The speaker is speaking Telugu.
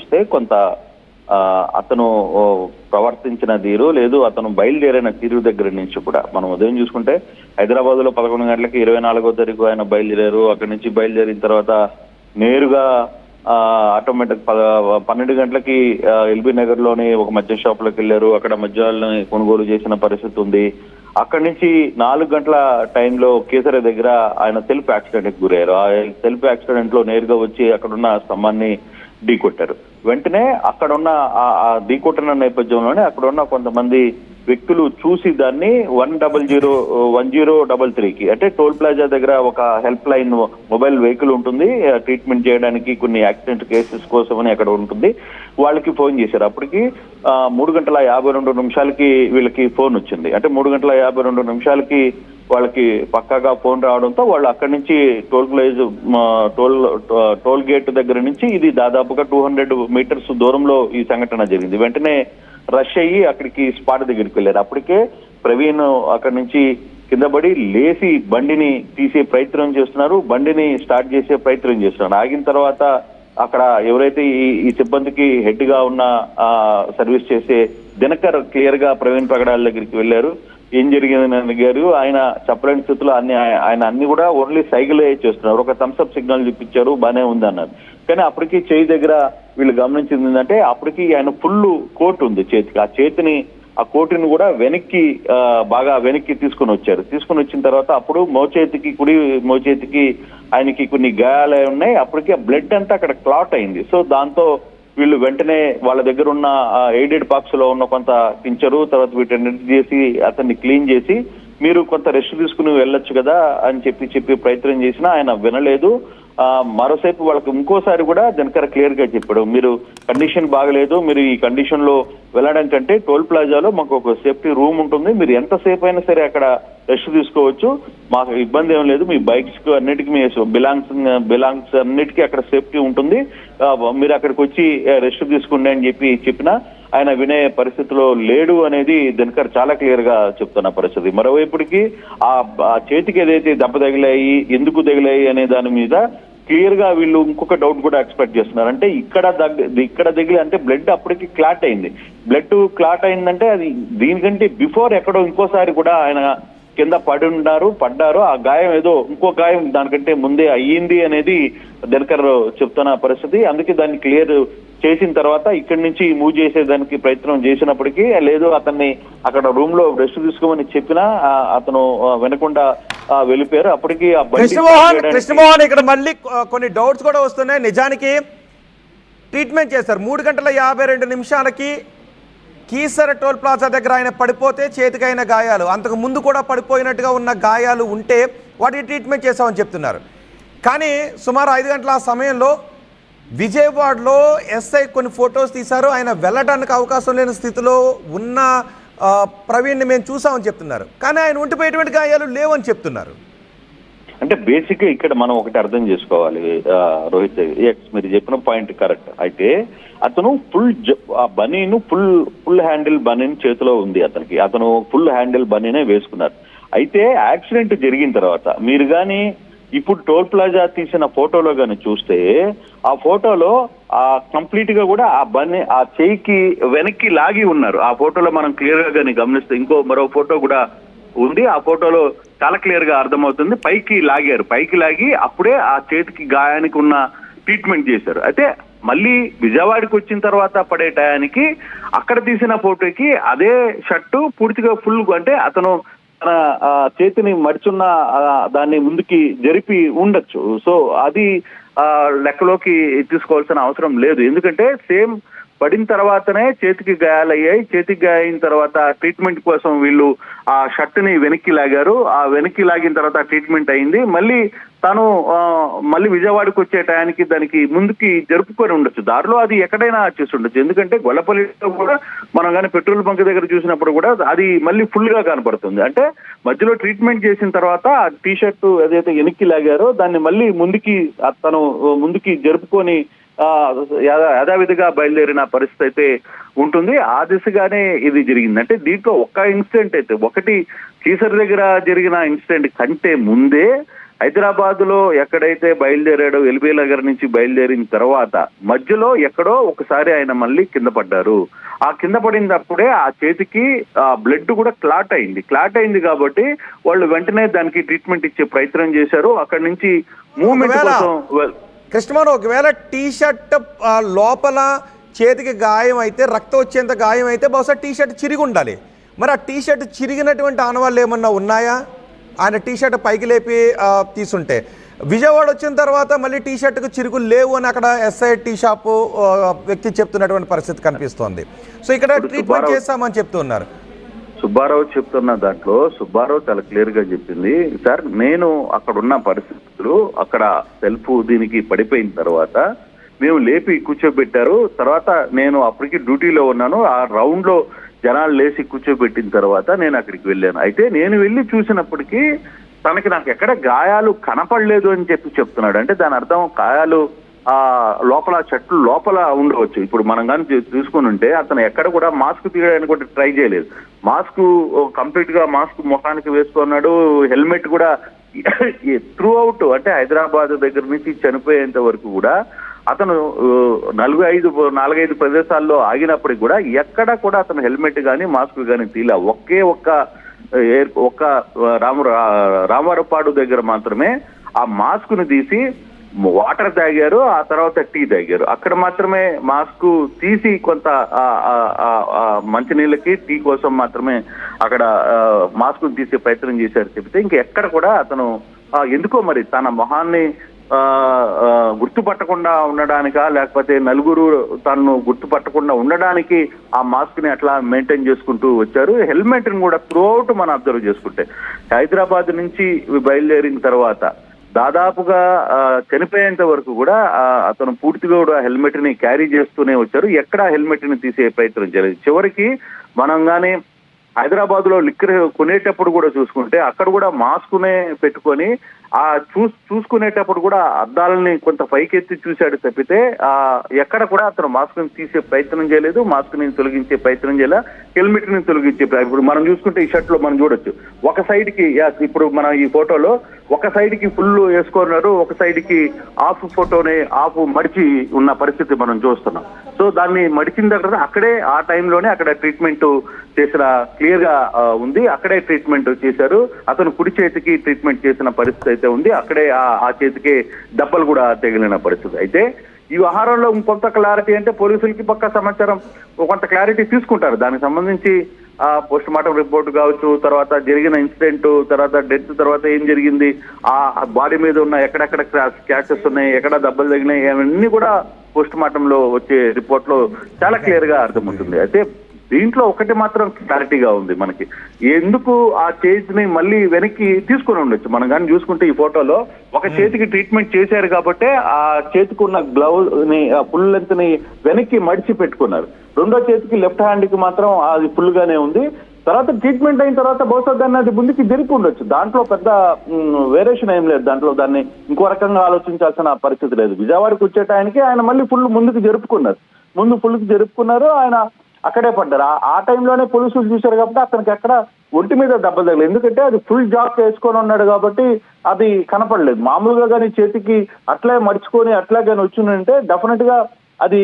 చూస్తే కొంత అతను ప్రవర్తించిన తీరు లేదు, అతను బయలుదేరిన తీరు దగ్గర నుంచి కూడా మనం ఉదయం చూసుకుంటే హైదరాబాద్ లో 11 గంటలకి 24వ తారీఖు ఆయన బయలుదేరారు. అక్కడి నుంచి బయలుదేరిన తర్వాత నేరుగా ఆటోమేటిక్ 12 గంటలకి ఎల్బీ నగర్ లోని ఒక మద్య షాప్ లోకి వెళ్ళారు. అక్కడ మద్యాలని కొనుగోలు చేసిన పరిస్థితి ఉంది. అక్కడి నుంచి 4 గంటల టైంలో కేసరి దగ్గర ఆయన సెల్ఫ్ యాక్సిడెంట్ కి గురయ్యారు. ఆ సెల్ఫ్ యాక్సిడెంట్ లో నేరుగా వచ్చి అక్కడున్న స్తంభాన్ని ఢీకొట్టారు. వెంటనే అక్కడున్న ఆ ఢీకొట్టిన నేపథ్యంలోనే అక్కడున్న కొంతమంది వ్యక్తులు చూసి దాన్ని 1033కి అంటే టోల్ ప్లాజా దగ్గర ఒక హెల్ప్ లైన్ మొబైల్ వెహికల్ ఉంటుంది, ట్రీట్మెంట్ చేయడానికి కొన్ని యాక్సిడెంట్ కేసెస్ కోసం అని అక్కడ ఉంటుంది. వాళ్ళకి ఫోన్ చేశారు. అప్పటికి 3:52 వీళ్ళకి ఫోన్ వచ్చింది. అంటే 3:52 వాళ్ళకి పక్కాగా ఫోన్ రావడంతో వాళ్ళు అక్కడి నుంచి టోల్ గేట్ దగ్గర నుంచి ఇది దాదాపుగా 200 మీటర్స్ దూరంలో ఈ సంఘటన జరిగింది. వెంటనే రష్ అయ్యి అక్కడికి స్పాట్ దగ్గరికి వెళ్ళారు. అప్పటికే ప్రవీణ్ అక్కడి నుంచి కింద పడి లేచి బండిని తీసే ప్రయత్నం చేస్తున్నారు, బండిని స్టార్ట్ చేసే ప్రయత్నం చేస్తున్నారు. ఆగిన తర్వాత అక్కడ ఎవరైతే ఈ సిబ్బందికి హెడ్ గా ఉన్న సర్వీస్ చేసే దినకర్ క్లియర్ గా ప్రవీణ్ పగడాల దగ్గరికి వెళ్ళారు. ఏం జరిగిందని అడిగారు. ఆయన చెప్పలేని స్థితిలో ఆయన అన్ని కూడా ఓన్లీ సైకిల్ చేస్తున్నారు. ఒక థమ్స్అప్ సిగ్నల్ చూపించారు, బానే ఉంది అన్నారు. కానీ అప్పటికి చేయి దగ్గర వీళ్ళు గమనించింది ఏంటంటే అప్పటికి ఆయన ఫుల్ కోట్ ఉంది చేతికి. ఆ కోటుని కూడా బాగా వెనక్కి తీసుకుని వచ్చారు. తీసుకుని వచ్చిన తర్వాత అప్పుడు కుడి మోచేతికి ఆయనకి కొన్ని గాయాలు ఉన్నాయి. అప్పటికి ఆ బ్లడ్ అంతా అక్కడ క్లాట్ అయింది. సో దాంతో వీళ్ళు వెంటనే వాళ్ళ దగ్గర ఉన్న ఎయిడెడ్ బాక్స్ లో ఉన్న కొంత టించరు తర్వాత వీటన్నిటి చేసి అతన్ని క్లీన్ చేసి మీరు కొంత రెస్ట్ తీసుకుని వెళ్ళొచ్చు కదా అని చెప్పి ప్రయత్నం చేసినా ఆయన వినలేదు. మరోసేపు వాళ్ళకి ఇంకోసారి కూడా దినకర్ క్లియర్ గా చెప్పాడు, మీరు కండిషన్ బాగలేదు, మీరు ఈ కండిషన్ లో వెళ్ళడం కంటే టోల్ ప్లాజాలో మాకు ఒక సేఫ్టీ రూమ్ ఉంటుంది, మీరు ఎంతసేపు అయినా సరే అక్కడ రెస్ట్ తీసుకోవచ్చు, మాకు ఇబ్బంది ఏం లేదు, మీ బైక్స్ కు అన్నిటికీ మీ బిలాంగ్స్ అన్నిటికీ అక్కడ సేఫ్టీ ఉంటుంది, మీరు అక్కడికి వచ్చి రెస్ట్ తీసుకోండి అని చెప్పినా ఆయన వినే పరిస్థితిలో లేడు అనేది దినకర్ చాలా క్లియర్ గా చెప్తున్న పరిస్థితి. మరోవైపుడికి ఆ చేతికి ఏదైతే దెబ్బ తగిలాయి, ఎందుకు తగిలాయి అనే దాని మీద క్లియర్ గా వీళ్ళు ఇంకొక డౌట్ కూడా ఎక్స్పెక్ట్ చేస్తున్నారు. అంటే ఇక్కడ తగిలి అంటే బ్లడ్ అప్పటికి క్లాట్ అయింది. బ్లడ్ క్లాట్ అయిందంటే అది దీనికంటే బిఫోర్ ఎక్కడో ఇంకోసారి కూడా ఆయన కింద పడ్డారు. ఆ గాయం ఏదో ఇంకో గాయం దానికంటే ముందే అయ్యింది అనేది దినకర్ చెప్తున్న పరిస్థితి. అందుకే దాన్ని క్లియర్ చేసిన తర్వాత ఇక్కడి నుంచి మూవ్ చేసేదానికి ప్రయత్నం చేసినప్పటికీ లేదు, అతన్ని అక్కడ రూమ్ లో రెస్ట్ తీసుకోమని చెప్పినా అతను వినకుండా వెళ్ళిపోయారు. అప్పటికి కృష్ణమోహన్ ఇక్కడ మళ్ళీ కొన్ని డౌట్స్ కూడా వస్తున్నాయి. నిజానికి ట్రీట్మెంట్ చేశారు 3:52 కీసర టోల్ ప్లాజా దగ్గర ఆయన పడిపోతే చేతికైన గాయాలు, అంతకు ముందు కూడా పడిపోయినట్టుగా ఉన్న గాయాలు ఉంటే వాటికి ట్రీట్మెంట్ చేశామని చెప్తున్నారు. కానీ సుమారు 5 గంటల ఆ సమయంలో విజయవాడలో ఎస్ఐ కొన్ని ఫొటోస్ తీశారు. ఆయన వెళ్ళడానికి అవకాశం లేని స్థితిలో ఉన్న ప్రవీణ్ని మేము చూసామని చెప్తున్నారు. కానీ ఆయన ఒంటిపోయేటువంటి గాయాలు లేవని చెప్తున్నారు. అంటే బేసిక్ గా ఇక్కడ మనం ఒకటి అర్థం చేసుకోవాలి రోహిత్, మీరు చెప్పిన పాయింట్ కరెక్ట్. అయితే అతను ఫుల్ హ్యాండిల్ బనీన్ చేతిలో ఉంది అతను ఫుల్ హ్యాండిల్ బనీనే వేసుకున్నారు. అయితే యాక్సిడెంట్ జరిగిన తర్వాత మీరు కానీ ఇప్పుడు టోల్ ప్లాజా తీసిన ఫోటోలో కానీ చూస్తే ఆ ఫోటోలో కంప్లీట్ గా కూడా ఆ చేయికి వెనక్కి లాగి ఉన్నారు. ఆ ఫోటోలో మనం క్లియర్ గా కానీ గమనిస్తే మరో ఫోటో కూడా ఉంది. ఆ ఫోటోలో చాలా క్లియర్ గా అర్థమవుతుంది. పైకి లాగి అప్పుడే ఆ చేతికి గాయానికి ఉన్న ట్రీట్మెంట్ చేశారు. అయితే మళ్ళీ విజయవాడకి వచ్చిన తర్వాత పడే టయానికి అక్కడ తీసిన ఫోటోకి అదే షర్టు పూర్తిగా ఫుల్, అంటే అతను తన చేతిని మడిచున్న దాన్ని ముందుకి జరిపి ఉండొచ్చు. సో అది లెక్కలోకి తీసుకోవాల్సిన అవసరం లేదు. ఎందుకంటే సేమ్ పడిన తర్వాతనే చేతికి గాయాలయ్యాయి. చేతికి గాయైన తర్వాత ట్రీట్మెంట్ కోసం వీళ్ళు ఆ షర్ట్ ని వెనక్కి లాగారు. ఆ వెనక్కి లాగిన తర్వాత ట్రీట్మెంట్ అయింది. మళ్ళీ విజయవాడకు వచ్చే టయానికి దానికి ముందుకి జరుపుకొని ఉండొచ్చు. దారిలో అది ఎక్కడైనా చేసి ఉండొచ్చు. ఎందుకంటే గొల్లపల్లిలో కూడా మనం కానీ పెట్రోల్ బంక్ దగ్గర చూసినప్పుడు కూడా అది మళ్ళీ ఫుల్ గా కనపడుతుంది. అంటే మధ్యలో ట్రీట్మెంట్ చేసిన తర్వాత ఆ టీ షర్ట్ ఏదైతే వెనక్కి లాగారో దాన్ని మళ్ళీ ముందుకి జరుపుకొని యథావిధిగా బయలుదేరిన పరిస్థితి అయితే ఉంటుంది. ఆ దిశగానే ఇది జరిగింది. అంటే దీంట్లో ఒక్క ఇన్సిడెంట్ అయితే ఒకటి కీసర్ దగ్గర జరిగిన ఇన్సిడెంట్ కంటే ముందే హైదరాబాద్ లో ఎక్కడైతే బయలుదేరాడో ఎల్బీ నగర్ నుంచి బయలుదేరిన తర్వాత మధ్యలో ఎక్కడో ఒకసారి ఆయన మళ్ళీ కింద పడ్డారు. ఆ కింద పడినప్పుడే ఆ చేతికి బ్లడ్ కూడా క్లాట్ అయింది కాబట్టి వాళ్ళు వెంటనే దానికి ట్రీట్మెంట్ ఇచ్చే ప్రయత్నం చేశారు. అక్కడి నుంచి మూవ్మెంట్ కోసం కృష్ణమోహన్, ఒకవేళ టీ షర్ట్ లోపల చేతికి గాయం అయితే, రక్తం వచ్చేంత గాయం అయితే బహుశా టీ షర్ట్ చిరిగి ఉండాలి. మరి ఆ టీ షర్ట్ చిరిగినటువంటి ఆనవాళ్ళు ఏమన్నా ఉన్నాయా? ఆయన టీ షర్ట్ పైకి లేపి తీసుంటే, విజయవాడ వచ్చిన తర్వాత మళ్ళీ టీ షర్ట్కు చిరుగులు లేవు అని అక్కడ ఎస్ఐ టీ షాపు వ్యక్తి చెప్తున్నటువంటి పరిస్థితి కనిపిస్తోంది. సో ఇక్కడ ట్రీట్మెంట్ చేస్తామని చెప్తున్నారు. సుబ్బారావు చెప్తున్న దాంట్లో సుబ్బారావు చాలా క్లియర్ గా చెప్పింది, సార్ నేను అక్కడ ఉన్న పరిస్థితులు, అక్కడ సెల్ఫ్ దీనికి పడిపోయిన తర్వాత మేము లేపి కూర్చోబెట్టారు. తర్వాత నేను అప్పటికి డ్యూటీలో ఉన్నాను. ఆ రౌండ్ లో జనాలు లేచి కూర్చోబెట్టిన తర్వాత నేను అక్కడికి వెళ్ళాను. అయితే నేను వెళ్ళి చూసినప్పటికీ నాకు ఎక్కడ గాయాలు కనపడలేదు అని చెప్తున్నాడు. అంటే దాని అర్థం గాయాలు లోపల చెట్లు లోపల ఉండవచ్చు. ఇప్పుడు మనం కానీ చూసుకుని ఉంటే అతను ఎక్కడ కూడా మాస్క్ తీయడానికి కూడా ట్రై చేయలేదు. మాస్క్ కంప్లీట్ గా మాస్క్ ముఖానికి వేసుకున్నాడు. హెల్మెట్ కూడా త్రూ అవుట్, అంటే హైదరాబాద్ దగ్గర నుంచి చనిపోయేంత వరకు కూడా అతను 4-5 ప్రదేశాల్లో ఆగినప్పటికి కూడా ఎక్కడ కూడా అతను హెల్మెట్ కానీ మాస్క్ కానీ తీలా. ఒక్క రామవరపాడు దగ్గర మాత్రమే ఆ మాస్క్ ను తీసి వాటర్ తాగారు, ఆ తర్వాత టీ తాగారు. అక్కడ మాత్రమే మాస్క్ తీసి కొంత మంచినీళ్ళకి టీ కోసం మాత్రమే అక్కడ మాస్క్ తీసే ప్రయత్నం చేశారు చెబితే, ఇంకెక్కడ కూడా అతను ఎందుకో మరి తన మొహాన్ని గుర్తుపట్టకుండా ఉండడానికా, లేకపోతే నలుగురు తను గుర్తుపట్టకుండా ఉండడానికి ఆ మాస్క్ ని అట్లా మెయింటైన్ చేసుకుంటూ వచ్చారు. హెల్మెట్ ని కూడా త్రూఅవుట్ మనం అబ్జర్వ్ చేసుకుంటే హైదరాబాద్ నుంచి బయలుదేరిన తర్వాత దాదాపుగా చనిపోయేంత వరకు కూడా అతను పూర్తిగా కూడా హెల్మెట్ ని క్యారీ చేస్తూనే వచ్చారు. ఎక్కడ హెల్మెట్ ని తీసే ప్రయత్నం చేయలేదు. చివరికి మనం గానీ హైదరాబాద్ లో లిక్కర్ కొనేటప్పుడు కూడా చూసుకుంటే అక్కడ కూడా మాస్క్ నే పెట్టుకొని చూసుకునేటప్పుడు కూడా అద్దాలని కొంత పైకెత్తి చూశాడు తప్పితే ఎక్కడ కూడా అతను మాస్క్ ని తీసే ప్రయత్నం చేయలేదు, మాస్క్ ని తొలగించే ప్రయత్నం చేయలే, హెల్మెట్ ని తొలగించే ఇప్పుడు మనం చూసుకుంటే ఈ షర్ట్ లో మనం చూడొచ్చు ఒక సైడ్ కి, ఇప్పుడు మనం ఈ ఫోటోలో ఒక సైడ్ కి ఫుల్ వేసుకున్నారు, ఒక సైడ్ కి హాఫ్ ఫోటోని హాఫ్ మడిచి ఉన్న పరిస్థితి మనం చూస్తున్నాం. సో దాన్ని మడిచిన దగ్గర అక్కడే ఆ టైంలోనే అక్కడ ట్రీట్మెంట్ చేసిన క్లియర్ గా ఉంది. అక్కడే ట్రీట్మెంట్ చేశారు. అతను కుడి చేతికి ట్రీట్మెంట్ చేసిన పరిస్థితి అయితే ఉంది. అక్కడే ఆ చేతికి దెబ్బలు కూడా తగిలిన పరిస్థితి. అయితే ఈ వ్యవహారంలో ఇంకొంత క్లారిటీ అంటే పోలీసులకి పక్కా సమాచారం కొంత క్లారిటీ తీసుకుంటారు. దానికి సంబంధించి పోస్ట్ మార్టం రిపోర్ట్ కావచ్చు, తర్వాత జరిగిన ఇన్సిడెంట్, తర్వాత డెత్, తర్వాత ఏం జరిగింది, ఆ బాడీ మీద ఉన్న ఎక్కడెక్కడ స్క్రాచెస్ ఉన్నాయి, ఎక్కడ దెబ్బలు తగినాయి, అవన్నీ కూడా పోస్ట్ మార్టం లో వచ్చే రిపోర్ట్ లో చాలా క్లియర్ గా అర్థమవుతుంది. అయితే దీంట్లో ఒకటి మాత్రం క్లారిటీగా ఉంది మనకి, ఎందుకు ఆ చేతిని మళ్ళీ వెనక్కి తీసుకుని ఉండొచ్చు. మనం కానీ చూసుకుంటే ఈ ఫోటోలో ఒక చేతికి ట్రీట్మెంట్ చేశారు కాబట్టి ఆ చేతికి ఉన్న గ్లౌజ్ ని ఫుల్ లెంత్ ని వెనక్కి మడిచి పెట్టుకున్నారు. రెండో చేతికి లెఫ్ట్ హ్యాండ్ కి మాత్రం అది ఫుల్ గానే ఉంది. తర్వాత ట్రీట్మెంట్ అయిన తర్వాత బహుశా దాన్ని అది ముందుకి జరిపి ఉండొచ్చు. దాంట్లో పెద్ద వేరియేషన్ ఏం లేదు. దాంట్లో దాన్ని ఇంకో రకంగా ఆలోచించాల్సిన పరిస్థితి లేదు. విజయవాడకి వచ్చే టైంకి ఆయన మళ్ళీ ముందుకు జరుపుకున్నారు. ఆయన అక్కడే పడ్డారు. ఆ టైంలోనే పోలీసులు చూశారు కాబట్టి అతనికి ఎక్కడ ఒంటి మీద దెబ్బలు తగలేదు. ఎందుకంటే అది ఫుల్ జాక్ వేసుకొని ఉన్నాడు కాబట్టి అది కనపడలేదు. మామూలుగా కానీ చేతికి అట్లే మడుచుకొని అట్లా కానీ వచ్చిందంటే డెఫినెట్ గా అది